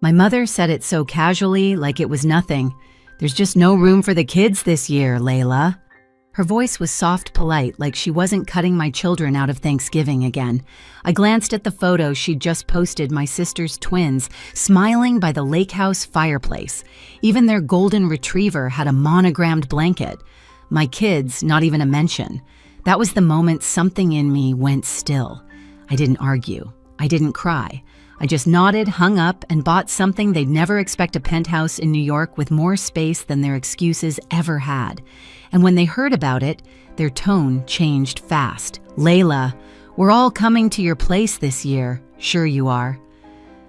My mother said it so casually, like it was nothing. "There's just no room for the kids this year, Layla." Her voice was soft, polite, like she wasn't cutting my children out of Thanksgiving again. I glanced at the photo she'd just posted, my sister's twins, smiling by the lake house fireplace. Even their golden retriever had a monogrammed blanket. My kids, not even a mention. That was the moment something in me went still. I didn't argue. I didn't cry. I just nodded, hung up, and bought something they'd never expect: a penthouse in New York with more space than their excuses ever had. And when they heard about it, their tone changed fast. "Layla, we're all coming to your place this year." "Sure you are."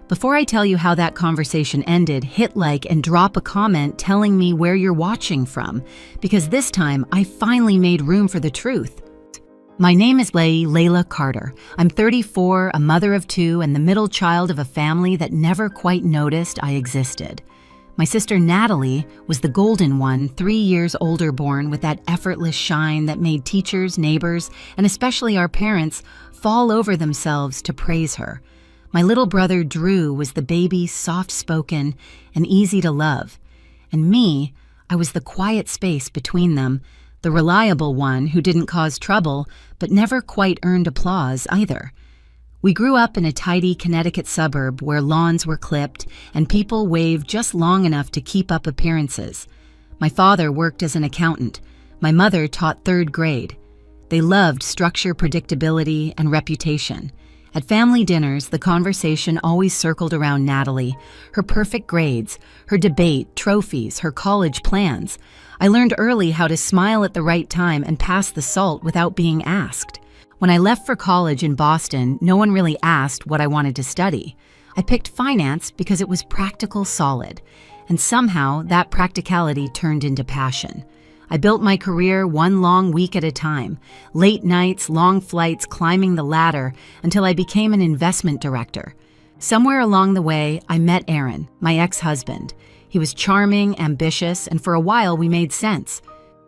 Before I tell you how that conversation ended, hit like and drop a comment telling me where you're watching from, because this time I finally made room for the truth. My name is Layla Carter. I'm 34, a mother of two, and the middle child of a family that never quite noticed I existed. My sister Natalie was the golden one, 3 years older, born with that effortless shine that made teachers, neighbors, and especially our parents fall over themselves to praise her. My little brother Drew was the baby, soft-spoken and easy to love. And me, I was the quiet space between them, the reliable one who didn't cause trouble, but never quite earned applause either. We grew up in a tidy Connecticut suburb where lawns were clipped and people waved just long enough to keep up appearances. My father worked as an accountant. My mother taught 3rd grade. They loved structure, predictability, and reputation. At family dinners, the conversation always circled around Natalie, her perfect grades, her debate, trophies, her college plans. I learned early how to smile at the right time and pass the salt without being asked. When I left for college in Boston, no one really asked what I wanted to study. I picked finance because it was practical, solid, and somehow that practicality turned into passion. I built my career one long week at a time, late nights, long flights, climbing the ladder until I became an investment director. Somewhere along the way, I met Aaron, my ex-husband. He was charming, ambitious, and for a while we made sense.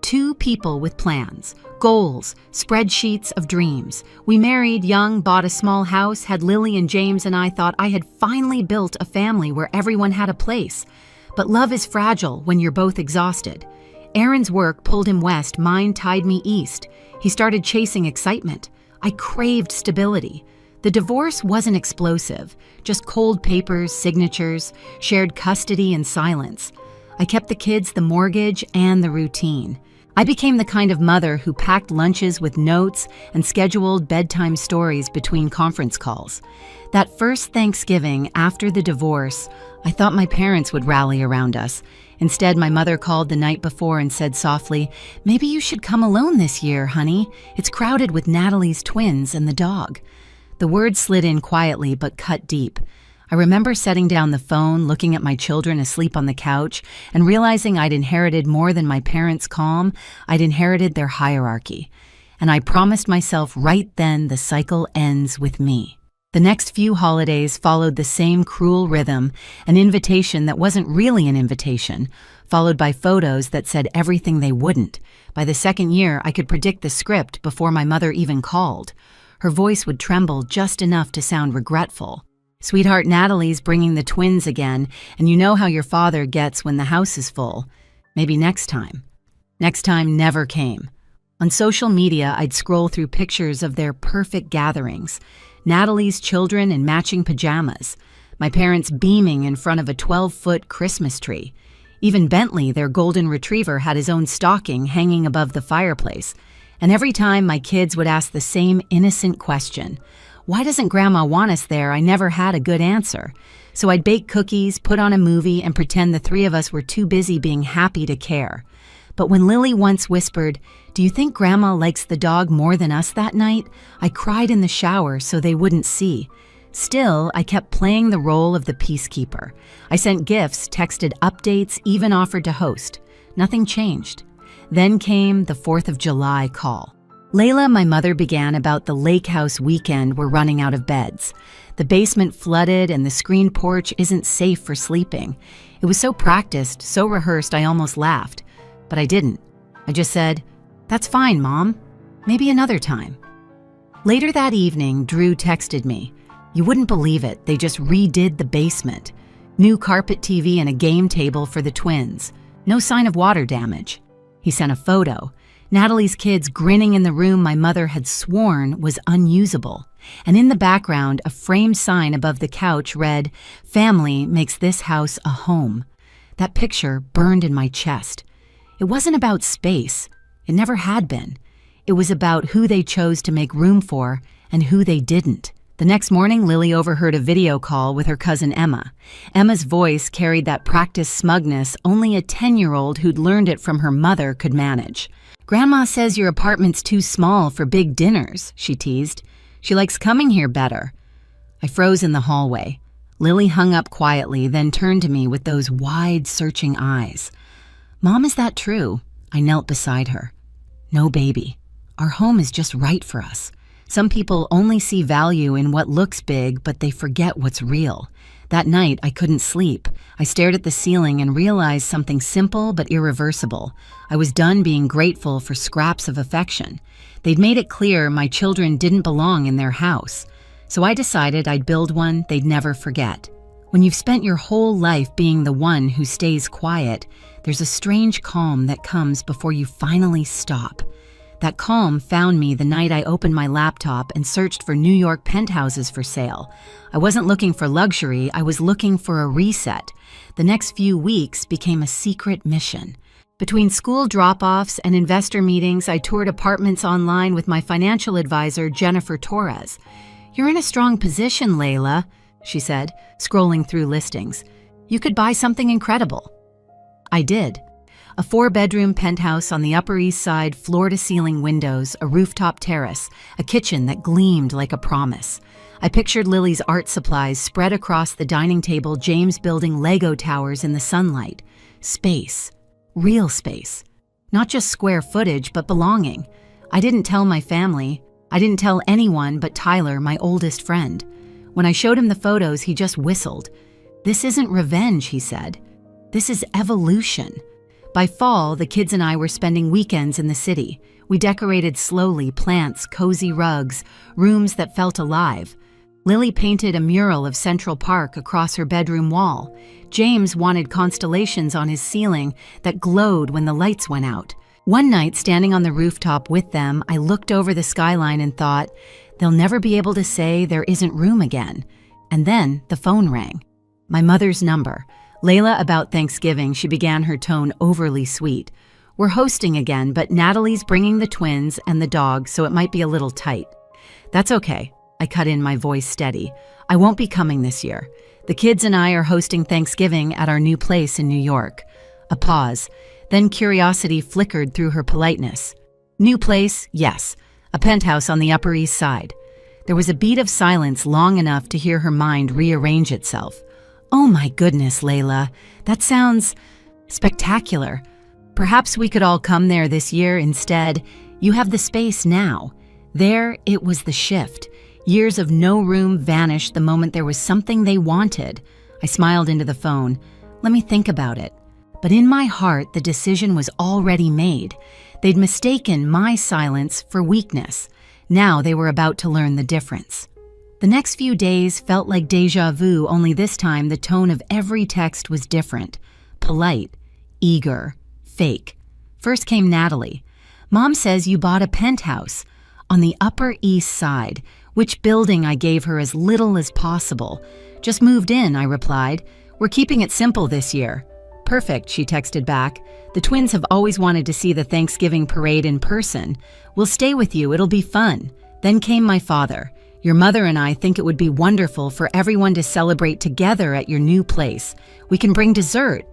2 people with plans, goals, spreadsheets of dreams. We married young, bought a small house, had Lily and James, and I thought I had finally built a family where everyone had a place. But love is fragile when you're both exhausted. Aaron's work pulled him west, mine tied me east. He started chasing excitement. I craved stability. The divorce wasn't explosive, just cold papers, signatures, shared custody and silence. I kept the kids, the mortgage, and the routine. I became the kind of mother who packed lunches with notes and scheduled bedtime stories between conference calls. That first Thanksgiving after the divorce, I thought my parents would rally around us. Instead, my mother called the night before and said softly, "Maybe you should come alone this year, honey. It's crowded with Natalie's twins and the dog." The words slid in quietly but cut deep. I remember setting down the phone, looking at my children asleep on the couch, and realizing I'd inherited more than my parents' calm. I'd inherited their hierarchy. And I promised myself right then the cycle ends with me. The next few holidays followed the same cruel rhythm, an invitation that wasn't really an invitation, followed by photos that said everything they wouldn't. By the second year, I could predict the script before my mother even called. Her voice would tremble just enough to sound regretful. "Sweetheart, Natalie's bringing the twins again, and you know how your father gets when the house is full. Maybe next time." Next time never came. On social media, I'd scroll through pictures of their perfect gatherings. Natalie's children in matching pajamas. My parents beaming in front of a 12-foot Christmas tree. Even Bentley, their golden retriever, had his own stocking hanging above the fireplace. And every time my kids would ask the same innocent question, "Why doesn't Grandma want us there?" I never had a good answer. So I'd bake cookies, put on a movie, and pretend the 3 of us were too busy being happy to care. But when Lily once whispered, "Do you think Grandma likes the dog more than us that night?" I cried in the shower so they wouldn't see. Still, I kept playing the role of the peacekeeper. I sent gifts, texted updates, even offered to host. Nothing changed. Then came the 4th of July call. "Layla," my mother began, "about the lake house weekend, we're running out of beds. The basement flooded and the screened porch isn't safe for sleeping." It was so practiced, so rehearsed, I almost laughed. But I didn't. I just said, "That's fine, Mom. Maybe another time." Later that evening, Drew texted me, "You wouldn't believe it. They just redid the basement." New carpet TV and a game table for the twins. No sign of water damage. He sent a photo. Natalie's kids grinning in the room my mother had sworn was unusable. And in the background, a framed sign above the couch read, "Family makes this house a home." That picture burned in my chest. It wasn't about space. It never had been. It was about who they chose to make room for and who they didn't. The next morning, Lily overheard a video call with her cousin Emma. Emma's voice carried that practiced smugness only a 10-year-old who'd learned it from her mother could manage. "Grandma says your apartment's too small for big dinners," she teased. "She likes coming here better." I froze in the hallway. Lily hung up quietly, then turned to me with those wide, searching eyes. "Mom, is that true?" I knelt beside her. "No, baby. Our home is just right for us. Some people only see value in what looks big, but they forget what's real." That night, I couldn't sleep. I stared at the ceiling and realized something simple but irreversible. I was done being grateful for scraps of affection. They'd made it clear my children didn't belong in their house. So I decided I'd build one they'd never forget. When you've spent your whole life being the one who stays quiet, there's a strange calm that comes before you finally stop. That calm found me the night I opened my laptop and searched for New York penthouses for sale. I wasn't looking for luxury, I was looking for a reset. The next few weeks became a secret mission. Between school drop-offs and investor meetings, I toured apartments online with my financial advisor, Jennifer Torres. "You're in a strong position, Layla," she said, scrolling through listings. "You could buy something incredible." I did. A 4-bedroom penthouse on the Upper East Side, floor-to-ceiling windows, a rooftop terrace, a kitchen that gleamed like a promise. I pictured Lily's art supplies spread across the dining table, James building Lego towers in the sunlight. Space. Real space. Not just square footage, but belonging. I didn't tell my family. I didn't tell anyone but Tyler, my oldest friend. When I showed him the photos, he just whistled. "This isn't revenge," he said. "This is evolution." By fall, the kids and I were spending weekends in the city. We decorated slowly, plants, cozy rugs, rooms that felt alive. Lily painted a mural of Central Park across her bedroom wall. James wanted constellations on his ceiling that glowed when the lights went out. One night, standing on the rooftop with them, I looked over the skyline and thought, they'll never be able to say there isn't room again. And then the phone rang. My mother's number. "Layla, about Thanksgiving," she began, her tone overly sweet. "We're hosting again, but Natalie's bringing the twins and the dog, so it might be a little tight." "That's okay," I cut in, my voice steady. "I won't be coming this year. The kids and I are hosting Thanksgiving at our new place in New York." A pause. Then curiosity flickered through her politeness. "New place? Yes. A penthouse on the Upper East Side." There was a beat of silence long enough to hear her mind rearrange itself. "Oh my goodness, Layla. That sounds spectacular. Perhaps we could all come there this year instead. You have the space now." There, it was the shift. Years of no room vanished the moment there was something they wanted. I smiled into the phone. "Let me think about it." But in my heart, the decision was already made. They'd mistaken my silence for weakness. Now they were about to learn the difference. The next few days felt like déjà vu, only this time the tone of every text was different. Polite, eager, fake. First came Natalie. "Mom says you bought a penthouse on the Upper East Side." Which building? I gave her as little as possible. "Just moved in," I replied. "We're keeping it simple this year." "Perfect," she texted back. "The twins have always wanted to see the Thanksgiving parade in person. We'll stay with you, it'll be fun." Then came my father. "Your mother and I think it would be wonderful for everyone to celebrate together at your new place. We can bring dessert."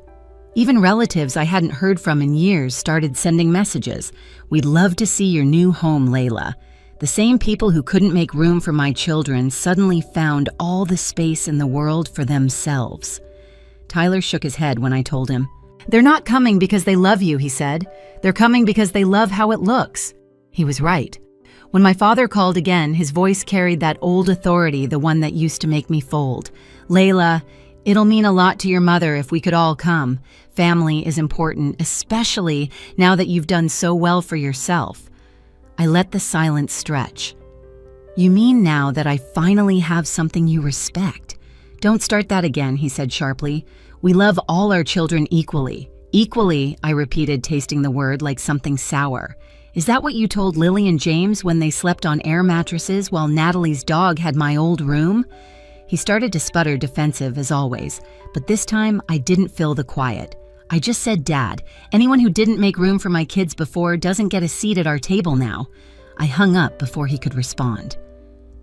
Even relatives I hadn't heard from in years started sending messages. "We'd love to see your new home, Layla." The same people who couldn't make room for my children suddenly found all the space in the world for themselves. Tyler shook his head when I told him. "They're not coming because they love you," he said. "They're coming because they love how it looks." He was right. When my father called again, his voice carried that old authority, the one that used to make me fold. "Layla, it'll mean a lot to your mother if we could all come. Family is important, especially now that you've done so well for yourself." I let the silence stretch. "You mean now that I finally have something you respect?" "Don't start that again," he said sharply. "We love all our children equally." "Equally," I repeated, tasting the word like something sour. "Is that what you told Lily and James when they slept on air mattresses while Natalie's dog had my old room?" He started to sputter, defensive as always, but this time I didn't fill the quiet. I just said, "Dad, anyone who didn't make room for my kids before doesn't get a seat at our table now." I hung up before he could respond.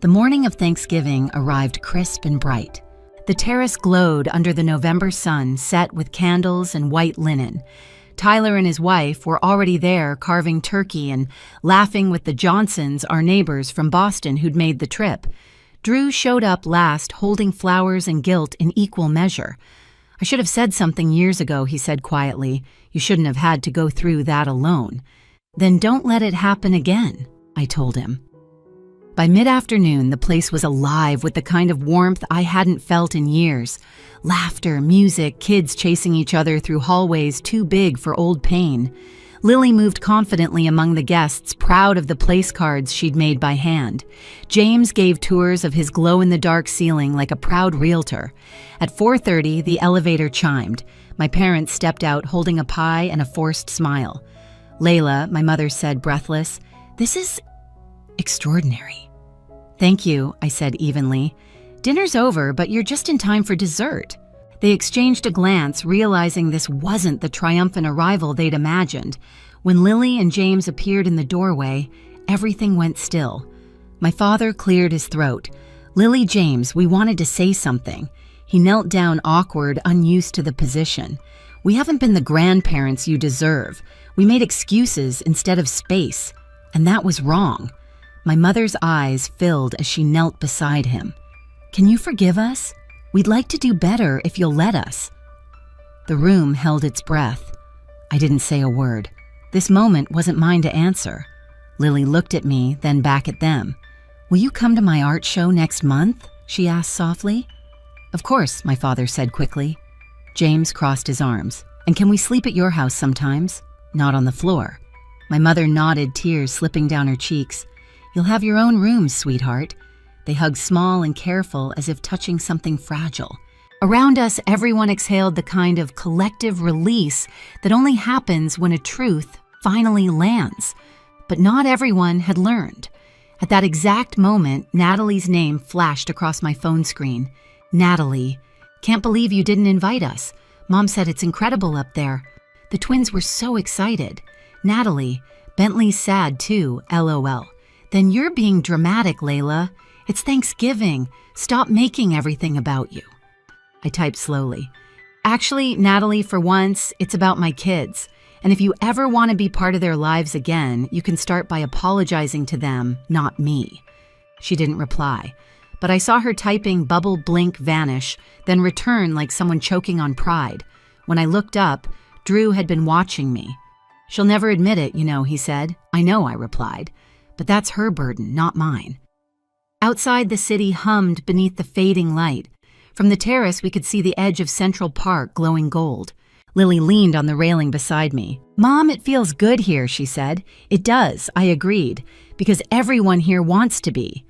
The morning of Thanksgiving arrived crisp and bright. The terrace glowed under the November sun, set with candles and white linen. Tyler and his wife were already there carving turkey and laughing with the Johnsons, our neighbors from Boston who'd made the trip. Drew showed up last, holding flowers and guilt in equal measure. "I should have said something years ago," he said quietly. "You shouldn't have had to go through that alone." "Then don't let it happen again," I told him. By mid-afternoon, the place was alive with the kind of warmth I hadn't felt in years. Laughter, music, kids chasing each other through hallways too big for old pain. Lily moved confidently among the guests, proud of the place cards she'd made by hand. James gave tours of his glow-in-the-dark ceiling like a proud realtor. At 4:30, the elevator chimed. My parents stepped out holding a pie and a forced smile. "Layla," my mother said, breathless, "this is extraordinary." "Thank you," I said evenly. "Dinner's over, but you're just in time for dessert." They exchanged a glance, realizing this wasn't the triumphant arrival they'd imagined. When Lily and James appeared in the doorway, everything went still. My father cleared his throat. "Lily, James, we wanted to say something." He knelt down, awkward, unused to the position. "We haven't been the grandparents you deserve. We made excuses instead of space, and that was wrong." My mother's eyes filled as she knelt beside him. "Can you forgive us? We'd like to do better if you'll let us." The room held its breath. I didn't say a word. This moment wasn't mine to answer. Lily looked at me, then back at them. "Will you come to my art show next month?" she asked softly. "Of course," my father said quickly. James crossed his arms. "And can we sleep at your house sometimes? Not on the floor." My mother nodded, tears slipping down her cheeks. "You'll have your own rooms, sweetheart." They hugged small and careful, as if touching something fragile. Around us, everyone exhaled the kind of collective release that only happens when a truth finally lands. But not everyone had learned. At that exact moment, Natalie's name flashed across my phone screen. "Natalie, can't believe you didn't invite us. Mom said it's incredible up there." The twins were so excited. "Natalie, Bentley's sad too, LOL. Then you're being dramatic, Layla. It's Thanksgiving. Stop making everything about you." I typed slowly. "Actually, Natalie, for once, it's about my kids. And if you ever want to be part of their lives again, you can start by apologizing to them, not me." She didn't reply, but I saw her typing bubble blink vanish, then return like someone choking on pride. When I looked up, Drew had been watching me. "She'll never admit it, you know," he said. "I know," I replied. "But that's her burden, not mine." Outside, the city hummed beneath the fading light. From the terrace, we could see the edge of Central Park glowing gold. Lily leaned on the railing beside me. "Mom, it feels good here," she said. "It does," I agreed, "because everyone here wants to be."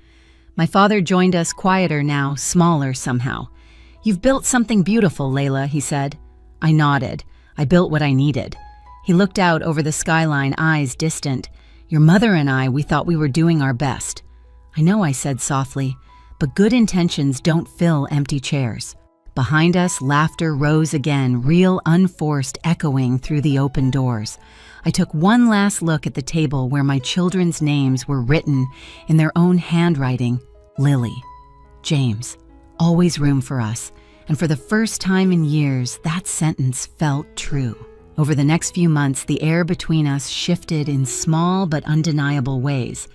My father joined us, quieter now, smaller somehow. "You've built something beautiful, Layla," he said. I nodded. I built what I needed. He looked out over the skyline, eyes distant. "Your mother and I, we thought we were doing our best." "I know," I said softly, "but good intentions don't fill empty chairs." Behind us, laughter rose again, real, unforced, echoing through the open doors. I took one last look at the table where my children's names were written in their own handwriting. Lily, James, always room for us. And for the first time in years, that sentence felt true. Over the next few months, the air between us shifted in small but undeniable ways.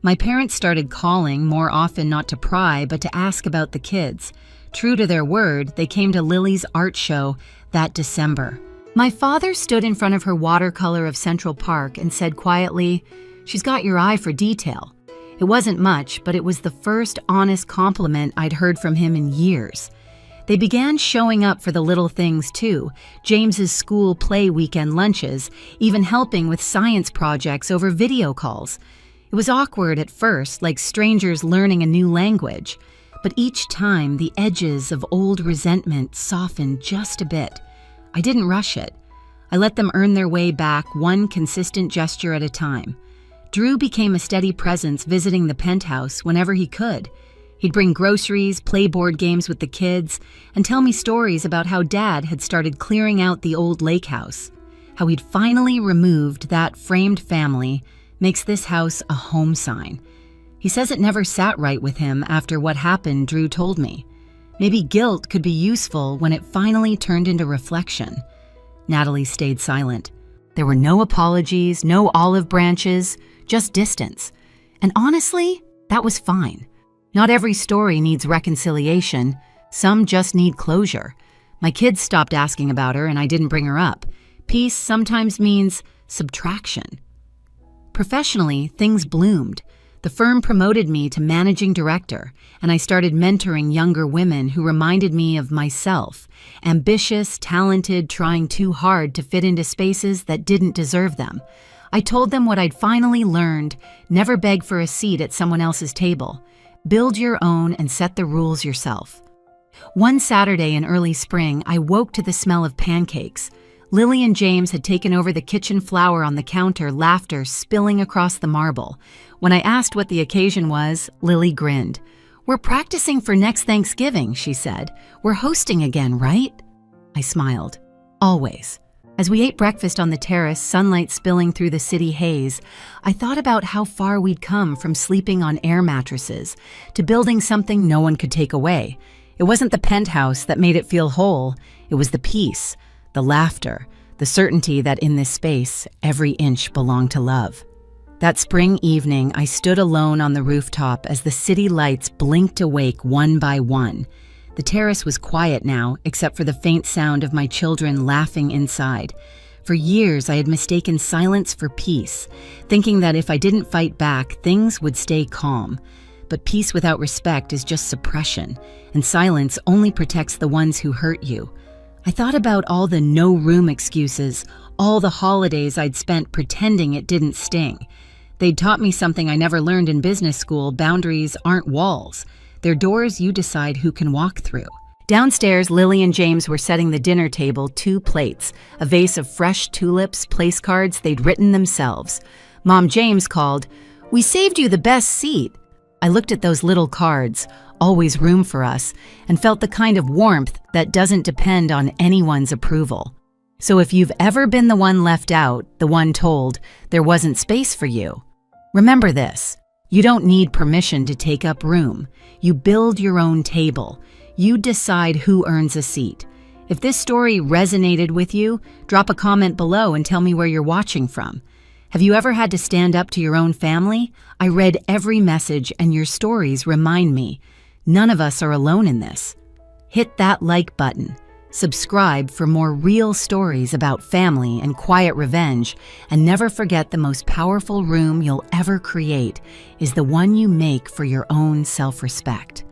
My parents started calling, more often not to pry, but to ask about the kids. True to their word, they came to Lily's art show that December. My father stood in front of her watercolor of Central Park and said quietly, "She's got your eye for detail." It wasn't much, but it was the first honest compliment I'd heard from him in years. They began showing up for the little things too, James's school play weekend lunches, even helping with science projects over video calls. It was awkward at first, like strangers learning a new language. But each time, the edges of old resentment softened just a bit. I didn't rush it. I let them earn their way back, one consistent gesture at a time. Drew became a steady presence, visiting the penthouse whenever he could. He'd bring groceries, play board games with the kids, and tell me stories about how Dad had started clearing out the old lake house. How he'd finally removed that framed family makes this house a home sign. He says it never sat right with him after what happened, Drew told me. Maybe guilt could be useful when it finally turned into reflection. Natalie stayed silent. There were no apologies, no olive branches, just distance. And honestly, that was fine. Not every story needs reconciliation. Some just need closure. My kids stopped asking about her and I didn't bring her up. Peace sometimes means subtraction. Professionally, things bloomed. The firm promoted me to managing director, and I started mentoring younger women who reminded me of myself, ambitious, talented, trying too hard to fit into spaces that didn't deserve them. I told them what I'd finally learned: never beg for a seat at someone else's table. Build your own and set the rules yourself. One Saturday in early spring, I woke to the smell of pancakes. Lily and James had taken over the kitchen flour on the counter, laughter spilling across the marble. When I asked what the occasion was, Lily grinned. "We're practicing for next Thanksgiving," she said. "We're hosting again, right?" I smiled. Always. As we ate breakfast on the terrace, sunlight spilling through the city haze, I thought about how far we'd come from sleeping on air mattresses to building something no one could take away. It wasn't the penthouse that made it feel whole. It was the peace, the laughter, the certainty that in this space, every inch belonged to love. That spring evening, I stood alone on the rooftop as the city lights blinked awake one by one. The terrace was quiet now, except for the faint sound of my children laughing inside. For years, I had mistaken silence for peace, thinking that if I didn't fight back, things would stay calm. But peace without respect is just suppression, and silence only protects the ones who hurt you. I thought about all the no-room excuses, all the holidays I'd spent pretending it didn't sting. They'd taught me something I never learned in business school: boundaries aren't walls. They're doors you decide who can walk through. Downstairs, Lily and James were setting the dinner table, 2 plates, a vase of fresh tulips, place cards they'd written themselves. Mom James called, "We saved you the best seat." I looked at those little cards, always room for us, and felt the kind of warmth that doesn't depend on anyone's approval. So if you've ever been the one left out, the one told there wasn't space for you, remember this: you don't need permission to take up room. You build your own table. You decide who earns a seat. If this story resonated with you, drop a comment below and tell me where you're watching from. Have you ever had to stand up to your own family? I read every message, and your stories remind me none of us are alone in this. Hit that like button. Subscribe for more real stories about family and quiet revenge, and never forget the most powerful room you'll ever create is the one you make for your own self-respect.